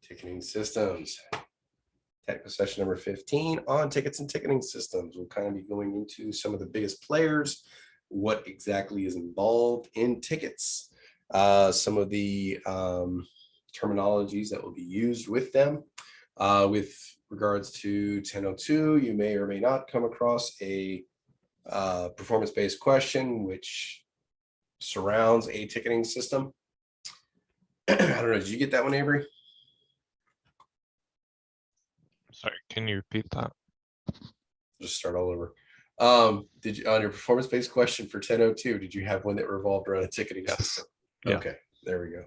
Ticketing systems. Technical session number 15 on tickets and ticketing systems. We'll kind of be going into some of the biggest players, what exactly is involved in tickets, some of the terminologies that will be used with them. With regards to 1002, you may or may not come across a performance-based question which surrounds a ticketing system. I don't know, did you get that one, Avery? Sorry, can you repeat that? Just start all over. Did you, on your performance-based question for 1002, did you have one that revolved around a ticketing system? Yeah. Okay, there we go.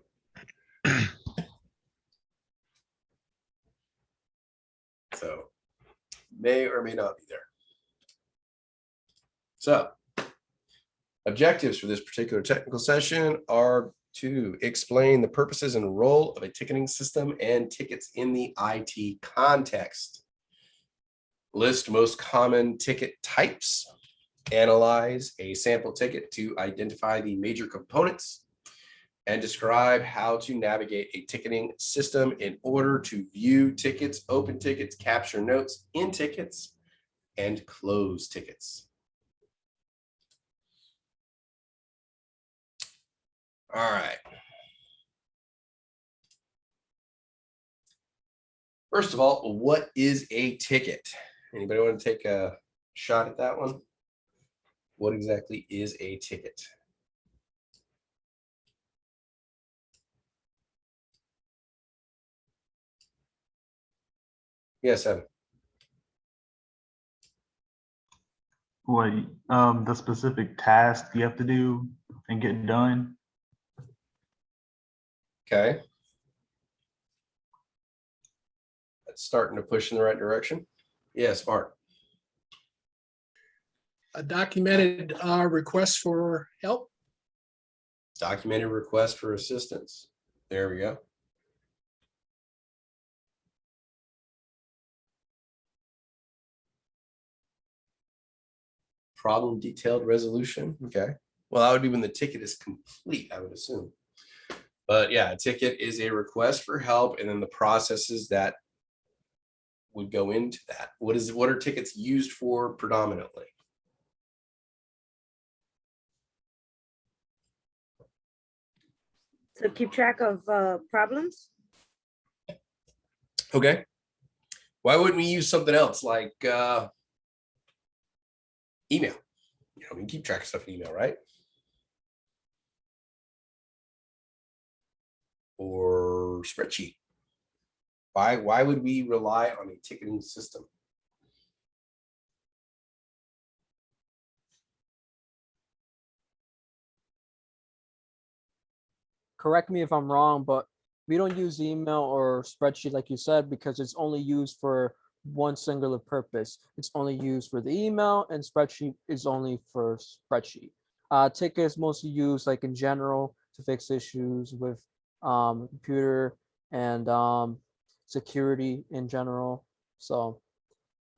So may or may not be there. So objectives for this particular technical session are to explain the purposes and role of a ticketing system and tickets in the IT context. List most common ticket types. Analyze a sample ticket to identify the major components and describe how to navigate a ticketing system in order to view tickets, open tickets, capture notes in tickets, and close tickets. All right. First of all, what is a ticket? Anybody want to take a shot at that one? What exactly is a ticket? Yes, Evan. What the specific task you have to do and get done. Okay. That's starting to push in the right direction. Yes, Mark. A documented request for help. Documented request for assistance. There we go. Problem detailed resolution. Okay. Well, that would be when the ticket is complete, I would assume. But yeah, a ticket is a request for help, and then the processes that would go into that. What are tickets used for predominantly? To keep track of problems. Okay. Why wouldn't we use something else like email? You know, we can keep track of stuff in email, right? Or spreadsheet. Why would we rely on a ticketing system? Correct me if I'm wrong, but we don't use email or spreadsheet like you said because it's only used for one singular purpose. It's only used for the email, and spreadsheet is only for spreadsheet. Tickets mostly used like in general to fix issues with computer and security in general. So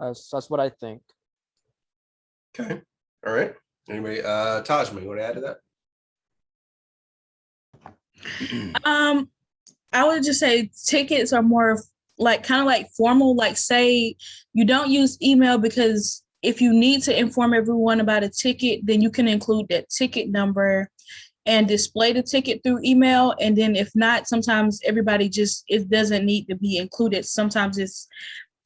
that's what I think. Okay. All right. Anybody, Tajma, you want to add to that? I would just say tickets are more like kind of like formal, like say you don't use email because if you need to inform everyone about a ticket, then you can include that ticket number and display the ticket through email. And then if not, sometimes everybody just, it doesn't need to be included. Sometimes it's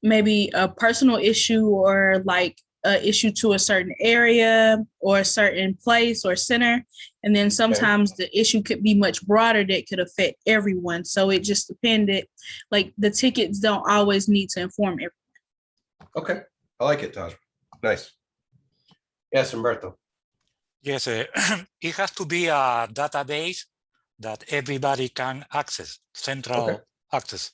maybe a personal issue or like an issue to a certain area or a certain place or center. And then sometimes the issue could be much broader that could affect everyone. So it just depended, like the tickets don't always need to inform everyone. Okay. I like it, Taj. Nice. Yes, Humberto. Yes, it has to be a database that everybody can access, central access.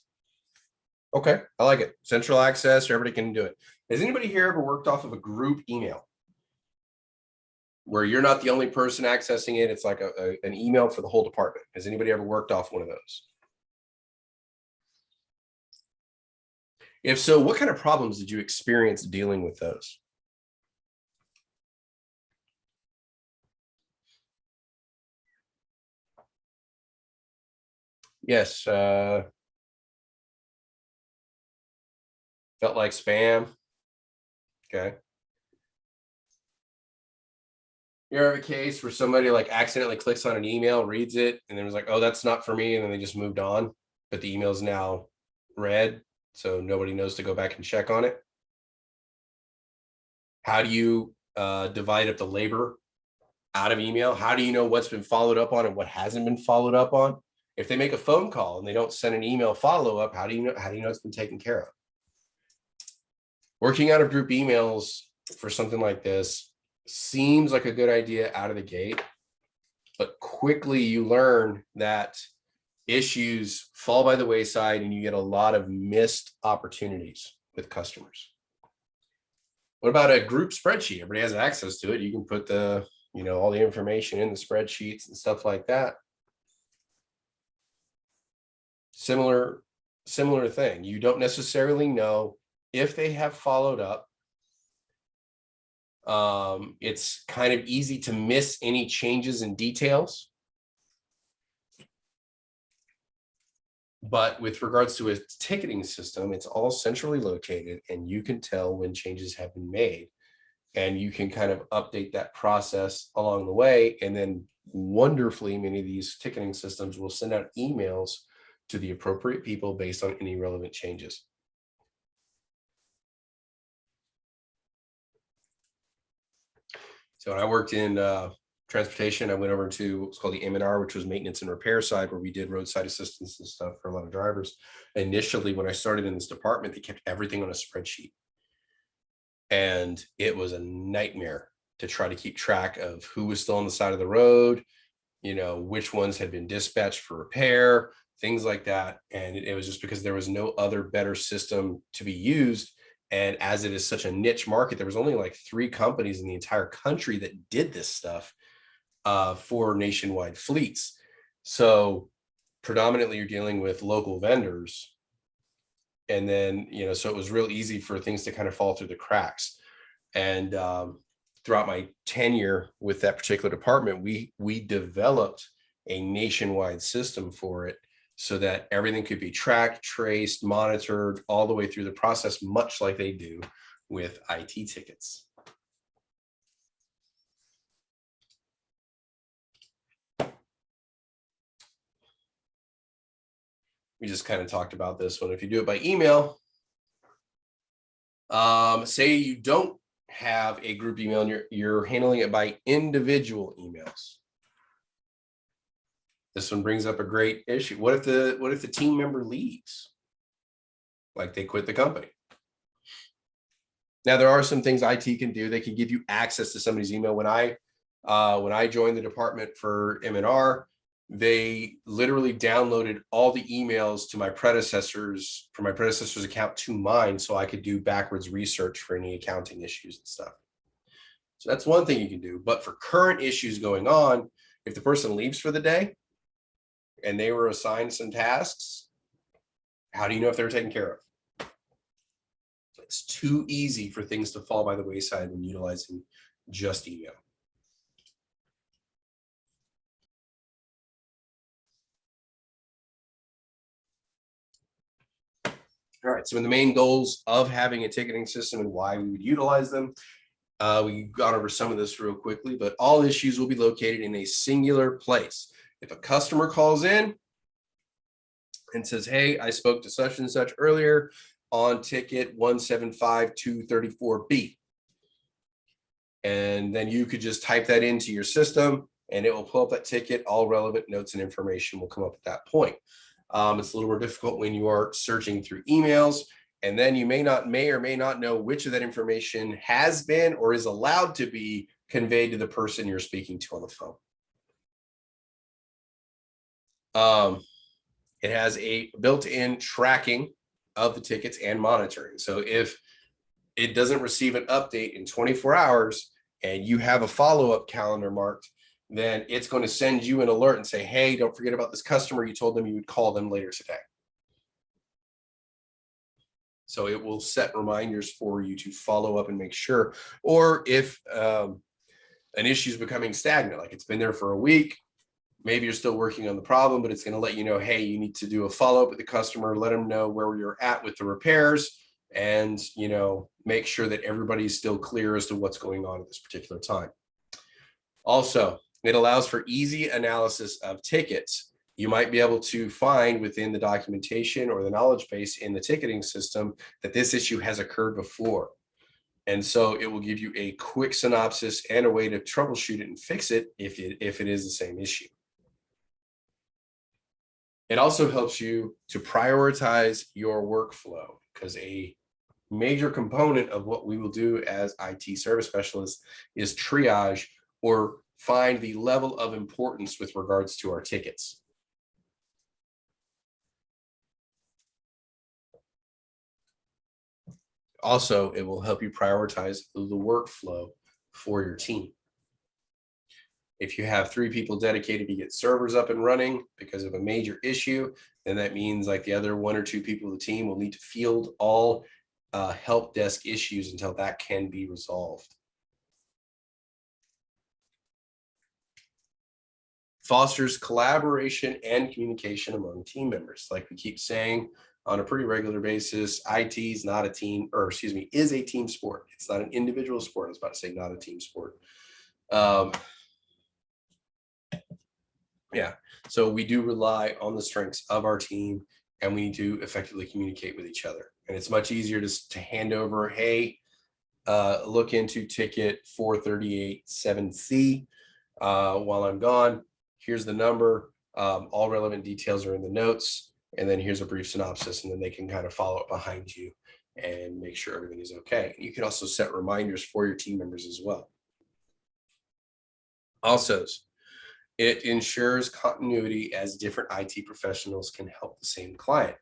Okay, I like it. Central access, everybody can do it. Has anybody here ever worked off of a group email where you're not the only person accessing it? It's like an email for the whole department. Has anybody ever worked off one of those? If so, what kind of problems did you experience dealing with those? Yes, Felt like spam. Okay. You ever have a case where somebody like accidentally clicks on an email, reads it, and then was like, oh, that's not for me. And then they just moved on, but the email's now read. So nobody knows to go back and check on it. How do you divide up the labor out of email? How do you know what's been followed up on and what hasn't been followed up on? If they make a phone call and they don't send an email follow-up, how do you know it's been taken care of? Working out of group emails for something like this seems like a good idea out of the gate, but quickly you learn that issues fall by the wayside and you get a lot of missed opportunities with customers. What about a group spreadsheet? Everybody has access to it. You can put the, all the information in the spreadsheets and stuff like that. Similar thing. You don't necessarily know if they have followed up. It's kind of easy to miss any changes in details. But with regards to a ticketing system, it's all centrally located and you can tell when changes have been made and you can kind of update that process along the way. And then wonderfully, many of these ticketing systems will send out emails to the appropriate people based on any relevant changes. So when I worked in transportation, I went over to what's called the M&R, which was maintenance and repair side, where we did roadside assistance and stuff for a lot of drivers. Initially, when I started in this department, they kept everything on a spreadsheet. And it was a nightmare to try to keep track of who was still on the side of the road, which ones had been dispatched for repair, things like that. And it was just because there was no other better system to be used. And as it is such a niche market, there was only like 3 companies in the entire country that did this stuff for nationwide fleets. So predominantly you're dealing with local vendors. And then, so it was real easy for things to kind of fall through the cracks. And throughout my tenure with that particular department, we developed a nationwide system for it so that everything could be tracked, traced, monitored all the way through the process, much like they do with IT tickets. We just kind of talked about this one. If you do it by email, say you don't have a group email and you're handling it by individual emails. This one brings up a great issue. What if the team member leaves? Like they quit the company. Now there are some things IT can do. They can give you access to somebody's email. When I joined the department for M&R, they literally downloaded all the emails to my predecessors from my predecessor's account to mine so I could do backwards research for any accounting issues and stuff. So that's one thing you can do. But for current issues going on, if the person leaves for the day and they were assigned some tasks, how do you know if they were taken care of? It's too easy for things to fall by the wayside when utilizing just email. All right, so the main goals of having a ticketing system and why we would utilize them. We got over some of this real quickly, but all issues will be located in a singular place. If a customer calls in and says, hey, I spoke to such and such earlier on ticket 175234B. And then you could just type that into your system and it will pull up that ticket. All relevant notes and information will come up at that point. It's a little more difficult when you are searching through emails, and then you may or may not know which of that information has been or is allowed to be conveyed to the person you're speaking to on the phone. It has a built-in tracking of the tickets and monitoring. So if it doesn't receive an update in 24 hours and you have a follow-up calendar marked, then it's going to send you an alert and say, hey, don't forget about this customer. You told them you would call them later today. So it will set reminders for you to follow up and make sure. Or if an issue is becoming stagnant, like it's been there for a week, maybe you're still working on the problem, but it's going to let you know, hey, you need to do a follow-up with the customer, let them know where you're at with the repairs, and, make sure that everybody's still clear as to what's going on at this particular time. Also, it allows for easy analysis of tickets. You might be able to find within the documentation or the knowledge base in the ticketing system that this issue has occurred before. And so it will give you a quick synopsis and a way to troubleshoot it and fix it if it is the same issue. It also helps you to prioritize your workflow, because a major component of what we will do as IT service specialists is triage or find the level of importance with regards to our tickets. Also, it will help you prioritize the workflow for your team. If you have 3 people dedicated to get servers up and running because of a major issue, then that means like the other 1 or 2 people of the team will need to field all help desk issues until that can be resolved. Fosters collaboration and communication among team members. Like we keep saying on a pretty regular basis, IT is not a team, or excuse me, is a team sport. It's not an individual sport. I was about to say not a team sport. Yeah, so we do rely on the strengths of our team, and we need to effectively communicate with each other. And it's much easier to hand over, hey, look into ticket 438-7C while I'm gone. Here's the number. All relevant details are in the notes. And then here's a brief synopsis, and then they can kind of follow up behind you and make sure everything is okay. You can also set reminders for your team members as well. Also, it ensures continuity as different IT professionals can help the same client.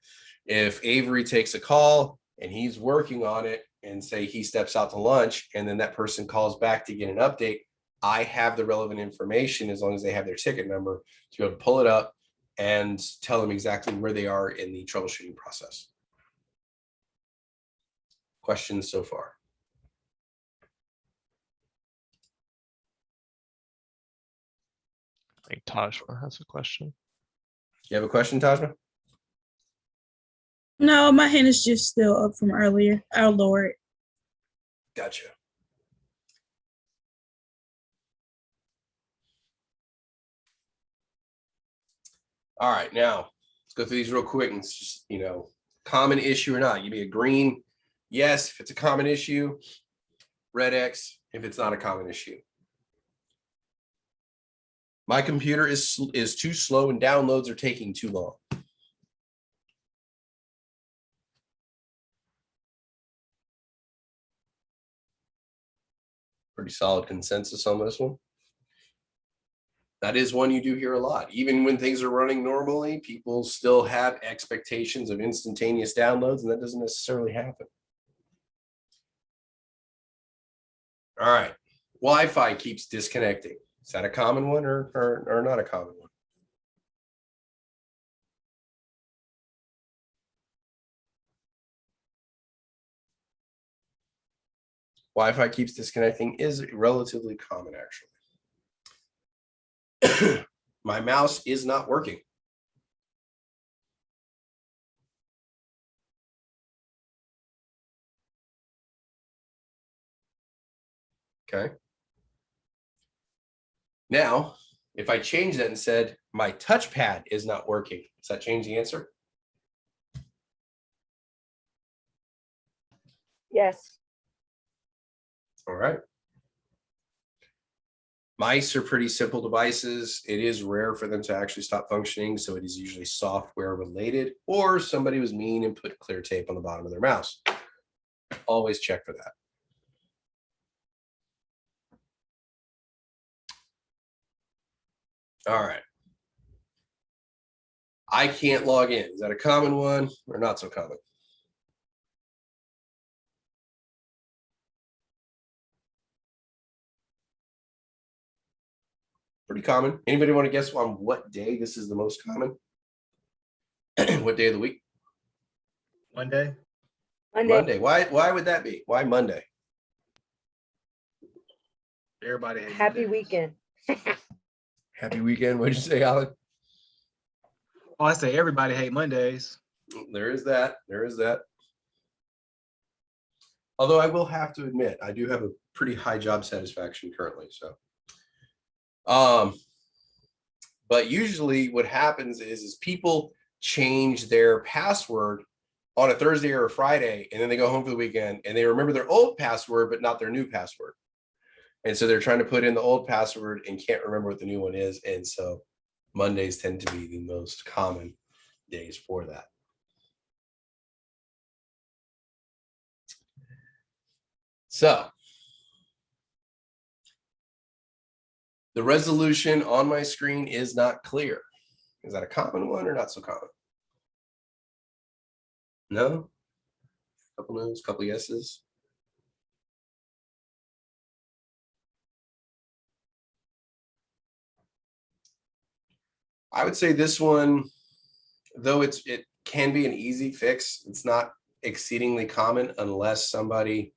If Avery takes a call and he's working on it, and say he steps out to lunch, and then that person calls back to get an update, I have the relevant information, as long as they have their ticket number, to be able to pull it up and tell them exactly where they are in the troubleshooting process. Questions so far? I think Tajma has a question. You have a question, Tajma? No, my hand is just still up from earlier. I'll lower it. Gotcha. All right, now let's go through these real quick, and it's just, common issue or not. Give me a green yes if it's a common issue, red X if it's not a common issue. My computer is too slow and downloads are taking too long. Pretty solid consensus on this one. That is one you do hear a lot. Even when things are running normally, people still have expectations of instantaneous downloads, and that doesn't necessarily happen. All right, Wi-Fi keeps disconnecting. Is that a common one or not a common one? Wi-Fi keeps disconnecting is relatively common, actually. My mouse is not working. Okay. Now, if I change that and said my touchpad is not working, does that change the answer? Yes. All right. Mice are pretty simple devices. It is rare for them to actually stop functioning, so it is usually software related, or somebody was mean and put clear tape on the bottom of their mouse. Always check for that. All right. I can't log in. Is that a common one or not so common? Pretty common. Anybody want to guess on what day this is the most common? What day of the week? Monday. Monday. Why would that be? Why Monday? Everybody hates Happy Mondays. weekend. Happy weekend. What'd you say, Alan? Oh, I say everybody hate Mondays. There is that. There is that. Although I will have to admit, I do have a pretty high job satisfaction currently, so. But usually what happens is people change their password on a Thursday or a Friday, and then they go home for the weekend and they remember their old password, but not their new password. And so they're trying to put in the old password and can't remember what the new one is. And so Mondays tend to be the most common days for that. So the resolution on my screen is not clear. Is that a common one or not so common? No? Couple no's, couple yeses. I would say this one, though it can be an easy fix, it's not exceedingly common unless somebody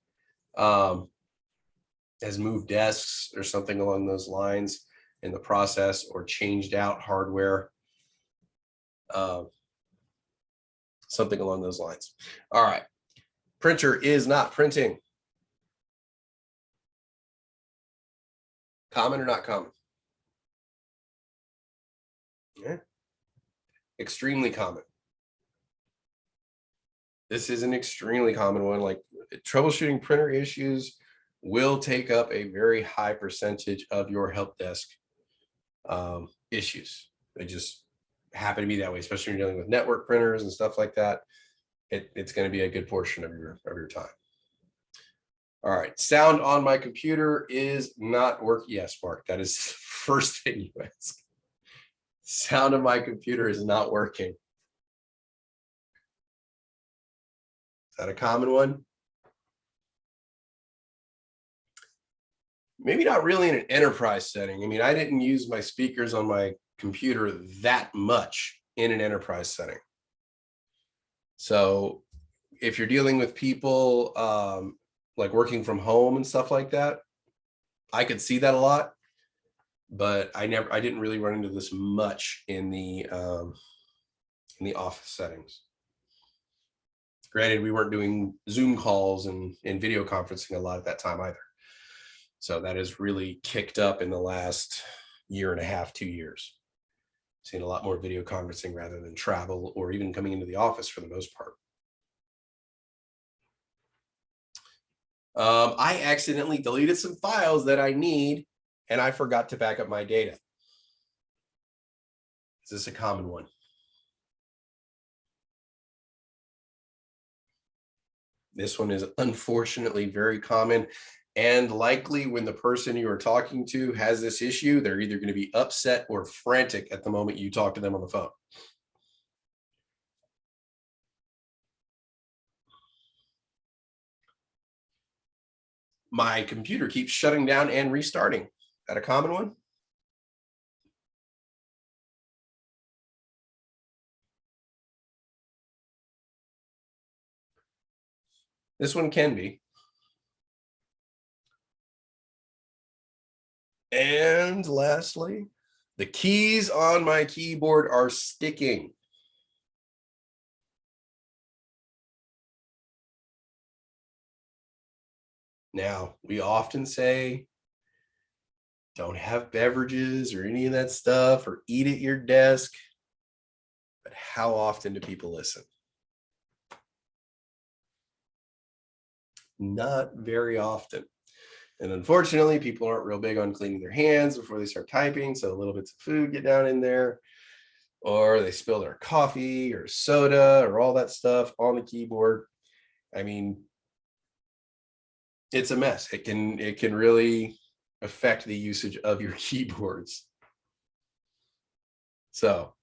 has moved desks or something along those lines in the process, or changed out hardware, something along those lines. All right, printer is not printing. Common or not common? Yeah. Extremely common. This is an extremely common one. Like, troubleshooting printer issues will take up a very high percentage of your help desk issues. They just happen to be that way, especially when you're dealing with network printers and stuff like that. It's going to be a good portion of your time. All right, sound on my computer is not working. Yes, Mark, that is the first thing you ask. Sound of my computer is not working. Is that a common one? Maybe not really in an enterprise setting. I mean, I didn't use my speakers on my computer that much in an enterprise setting. So if you're dealing with people like working from home and stuff like that, I could see that a lot, but I didn't really run into this much in the office settings. Granted, we weren't doing Zoom calls and video conferencing a lot at that time either. So that has really kicked up in the last year and a half, 2 years. Seen a lot more video conferencing rather than travel or even coming into the office for the most part. I accidentally deleted some files that I need, and I forgot to back up my data. Is this a common one? This one is unfortunately very common, and likely when the person you are talking to has this issue, they're either going to be upset or frantic at the moment you talk to them on the phone. My computer keeps shutting down and restarting. Is that a common one? This one can be. And lastly, the keys on my keyboard are sticking. Now, we often say, don't have beverages or any of that stuff or eat at your desk. But how often do people listen? Not very often. And unfortunately, people aren't real big on cleaning their hands before they start typing. So little bits of food get down in there, or they spill their coffee or soda or all that stuff on the keyboard. I mean, it's a mess. It can really affect the usage of your keyboards. So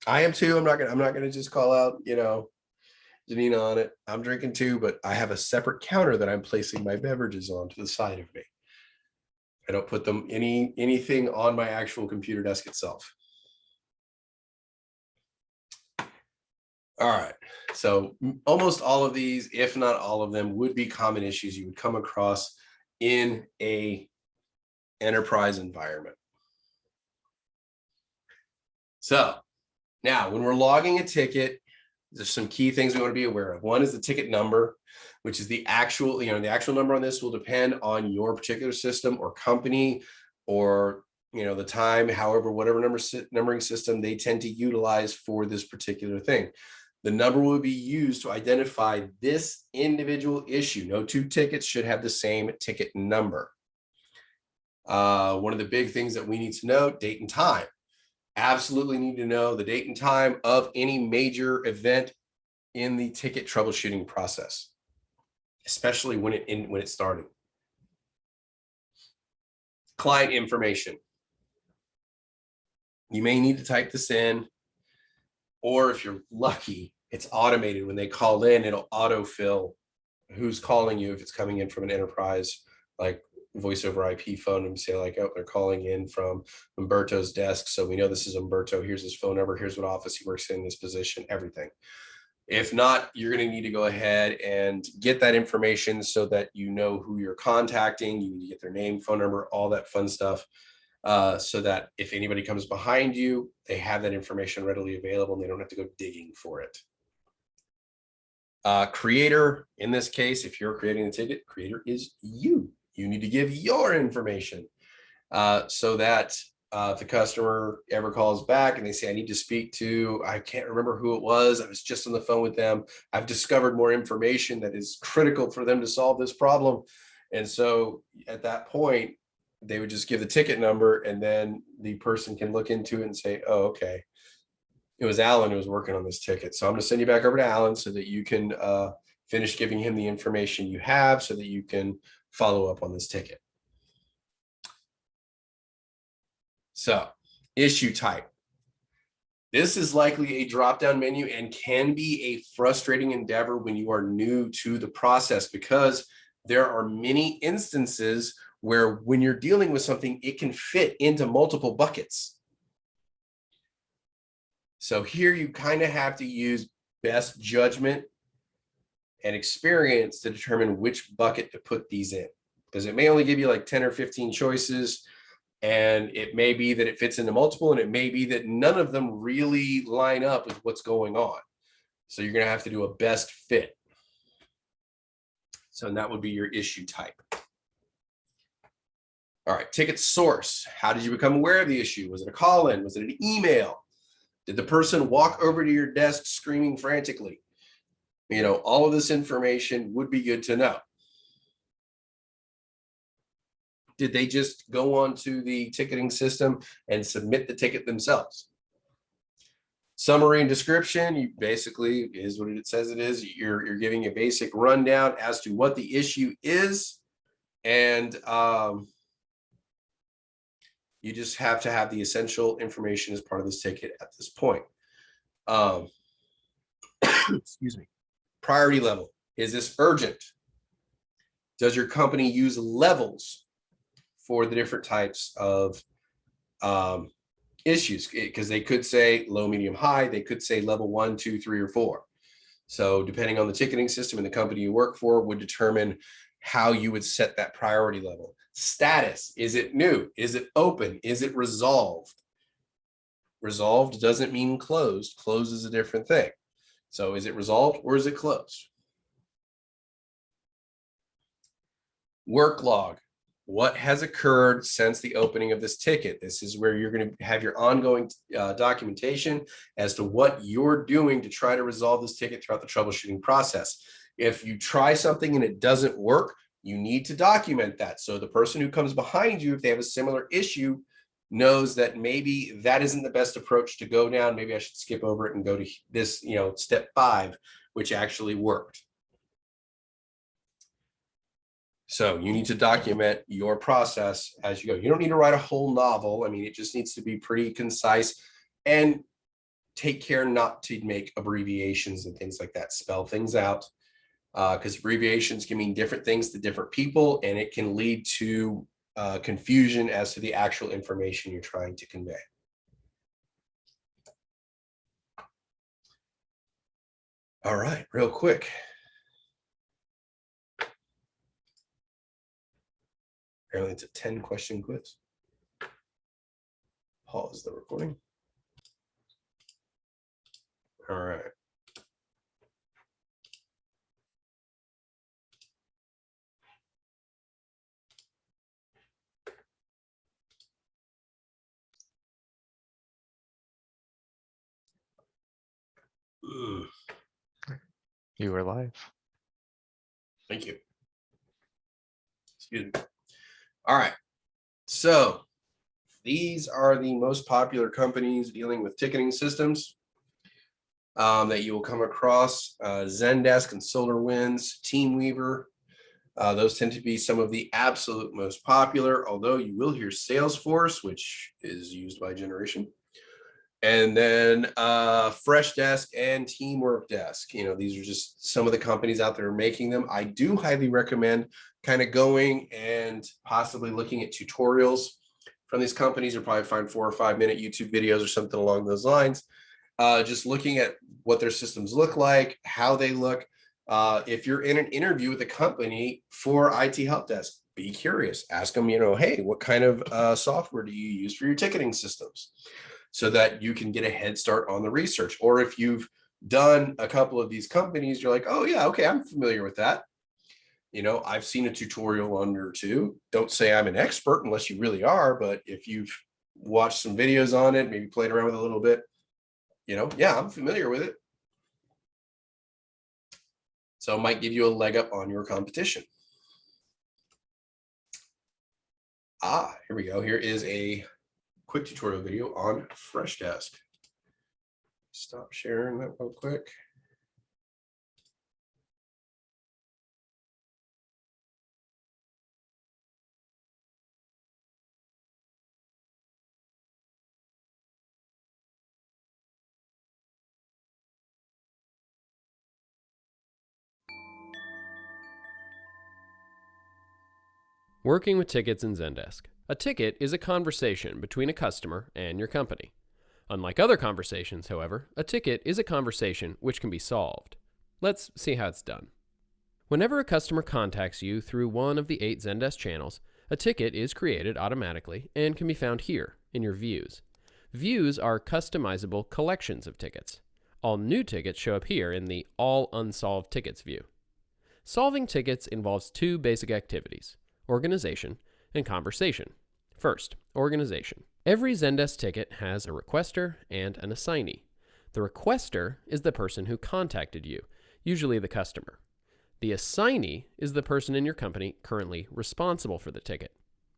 I am too. I'm not gonna just call out, Janina on it. I'm drinking too, but I have a separate counter that I'm placing my beverages on to the side of me. I don't put them anything on my actual computer desk itself. All right, so almost all of these, if not all of them, would be common issues you would come across in a enterprise environment. So now when we're logging a ticket, There's some key things we want to be aware of. One is the ticket number, which is the actual, the actual number on this will depend on your particular system or company or, the time, however, whatever numbering system they tend to utilize for this particular thing. The number will be used to identify this individual issue. No two tickets should have the same ticket number. One of the big things that we need to know, date and time. Absolutely need to know the date and time of any major event in the ticket troubleshooting process, especially when it's starting. Client information. You may need to type this in, or if you're lucky, it's automated. When they call in, it'll autofill who's calling you if it's coming in from an enterprise like voice over IP phone, and say like, oh, they're calling in from Umberto's desk. So we know this is Umberto. Here's his phone number. Here's what office he works in, this position, everything. If not, you're going to need to go ahead and get that information so that you know who you're contacting. You need to get their name, phone number, all that fun stuff. So that if anybody comes behind you, they have that information readily available and they don't have to go digging for it. Creator, in this case, if you're creating the ticket, creator is you. You need to give your information so that if the customer ever calls back and they say, I need to speak to, I can't remember who it was, I was just on the phone with them, I've discovered more information that is critical for them to solve this problem. And so at that point, they would just give the ticket number and then the person can look into it and say, oh, okay, it was Alan who was working on this ticket. So I'm going to send you back over to Alan so that you can finish giving him the information you have so that you can follow up on this ticket. So issue type. This is likely a drop-down menu and can be a frustrating endeavor when you are new to the process, because there are many instances where when you're dealing with something, it can fit into multiple buckets. So here you kind of have to use best judgment and experience to determine which bucket to put these in, because it may only give you like 10 or 15 choices, and it may be that it fits into multiple, and it may be that none of them really line up with what's going on. So you're going to have to do a best fit. So that would be your issue type. All right, ticket source. How did you become aware of the issue? Was it a call-in? Was it an email? Did the person walk over to your desk screaming frantically? All of this information would be good to know. Did they just go onto the ticketing system and submit the ticket themselves? Summary and description, you basically is what it says it is. You're giving a basic rundown as to what the issue is, and you just have to have the essential information as part of this ticket at this point. Excuse me. Priority level. Is this urgent? Does your company use levels for the different types of issues? Because they could say low, medium, high. They could say level 1, 2, 3, or 4. So depending on the ticketing system and the company you work for would determine how you would set that priority level. Status, is it new? Is it open? Is it resolved? Resolved doesn't mean closed. Closed is a different thing. So is it resolved or is it closed? Work log. What has occurred since the opening of this ticket? This is where you're going to have your ongoing documentation as to what you're doing to try to resolve this ticket throughout the troubleshooting process. If you try something and it doesn't work, you need to document that. So the person who comes behind you, if they have a similar issue, knows that maybe that isn't the best approach to go down. Maybe I should skip over it and go to this, step 5, which actually worked. So you need to document your process as you go. You don't need to write a whole novel. I mean, it just needs to be pretty concise, and take care not to make abbreviations and things like that. Spell things out, because abbreviations can mean different things to different people, and it can lead to confusion as to the actual information you're trying to convey. All right, real quick. Apparently it's a 10-question quiz. Pause the recording. All right. You were live. Thank you. Excuse me. All right. So these are the most popular companies dealing with ticketing systems that you will come across. Zendesk and SolarWinds, Teamweaver. Those tend to be some of the absolute most popular, although you will hear Salesforce, which is used by Generation. And then Freshdesk and Teamwork Desk. You know, these are just some of the companies out there making them. I do highly recommend kind of going and possibly looking at tutorials from these companies. You'll probably find 4 or 5 minute YouTube videos or something along those lines. Just looking at what their systems look like, how they look. If you're in an interview with a company for IT help desk, be curious. Ask them, you know, hey, what kind of software do you use for your ticketing systems? So that you can get a head start on the research. Or if you've done a couple of these companies, you're like, oh yeah, okay, I'm familiar with that. You know, I've seen a tutorial on or two. Don't say I'm an expert unless you really are, but if you've watched some videos on it, maybe played around with it a little bit, you know, yeah, I'm familiar with it. So it might give you a leg up on your competition. Here we go. Here is a quick tutorial video on Freshdesk. Stop sharing that real quick. Working with tickets in Zendesk. A ticket is a conversation between a customer and your company. Unlike other conversations, however, a ticket is a conversation which can be solved. Let's see how it's done. Whenever a customer contacts you through one of the 8 Zendesk channels, a ticket is created automatically and can be found here in your views. Views are customizable collections of tickets. All new tickets show up here in the All Unsolved Tickets view. Solving tickets involves 2 basic activities: organization and conversation. First, organization. Every Zendesk ticket has a requester and an assignee. The requester is the person who contacted you, usually the customer. The assignee is the person in your company currently responsible for the ticket.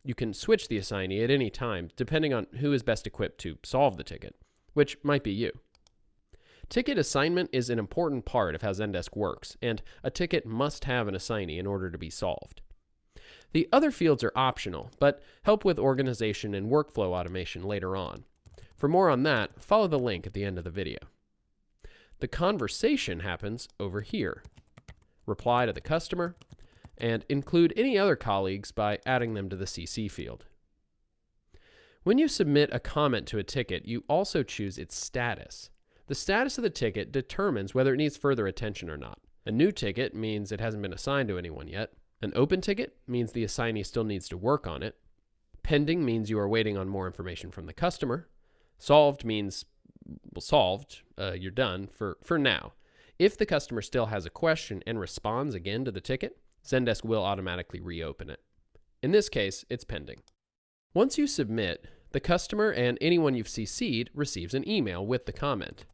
You can switch the assignee at any time depending on who is best equipped to solve the ticket, which might be you. Ticket assignment is an important part of how Zendesk works, and a ticket must have an assignee in order to be solved. The other fields are optional, but help with organization and workflow automation later on. For more on that, follow the link at the end of the video. The conversation happens over here. Reply to the customer, and include any other colleagues by adding them to the CC field. When you submit a comment to a ticket, you also choose its status. The status of the ticket determines whether it needs further attention or not. A new ticket means it hasn't been assigned to anyone yet. An open ticket means the assignee still needs to work on it. Pending means you are waiting on more information from the customer. Solved means, well, solved, you're done for now. If the customer still has a question and responds again to the ticket, Zendesk will automatically reopen it. In this case, it's pending. Once you submit, the customer and anyone you've CC'd receives an email with the comment.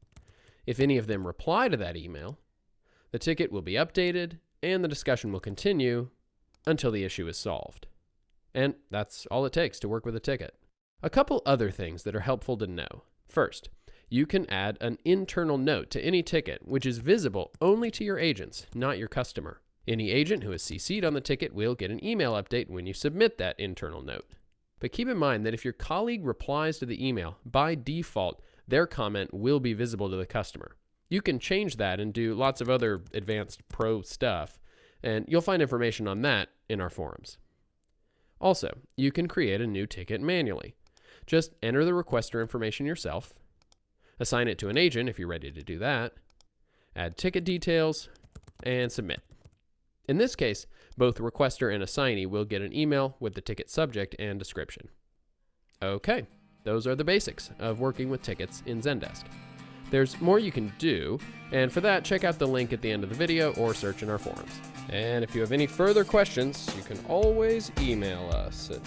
If any of them reply to that email, the ticket will be updated and the discussion will continue until the issue is solved. And that's all it takes to work with a ticket. A couple other things that are helpful to know. First, you can add an internal note to any ticket, which is visible only to your agents, not your customer. Any agent who is CC'd on the ticket will get an email update when you submit that internal note. But keep in mind that if your colleague replies to the email, by default, their comment will be visible to the customer. You can change that and do lots of other advanced pro stuff, and you'll find information on that in our forums. Also, you can create a new ticket manually. Just enter the requester information yourself, assign it to an agent if you're ready to do that, add ticket details, and submit. In this case, both the requester and assignee will get an email with the ticket subject and description. Okay, those are the basics of working with tickets in Zendesk. There's more you can do, and for that, check out the link at the end of the video or search in our forums. And if you have any further questions, you can always email us at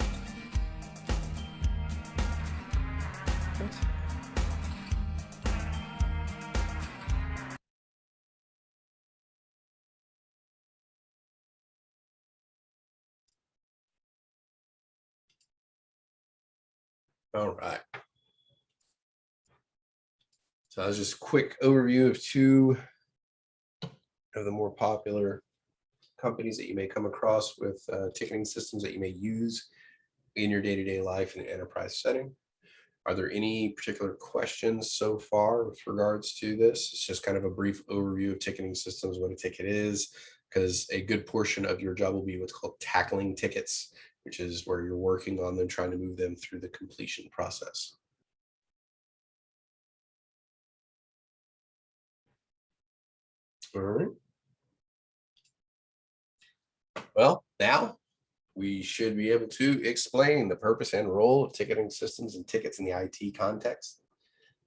All right. So that was just a quick overview of two of the more popular companies that you may come across with ticketing systems that you may use in your day-to-day life in an enterprise setting. Are there any particular questions so far with regards to this? It's just kind of a brief overview of ticketing systems, what a ticket is, because a good portion of your job will be what's called tackling tickets, which is where you're working on them, trying to move them through the completion process. All right. Well, now we should be able to explain the purpose and role of ticketing systems and tickets in the IT context.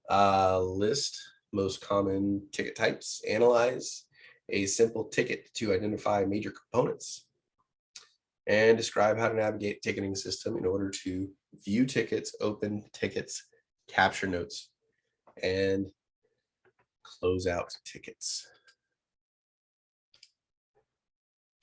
List most common ticket types, analyze a simple ticket to identify major components, and describe how to navigate a ticketing system in order to view tickets, open tickets, capture notes, and close out tickets.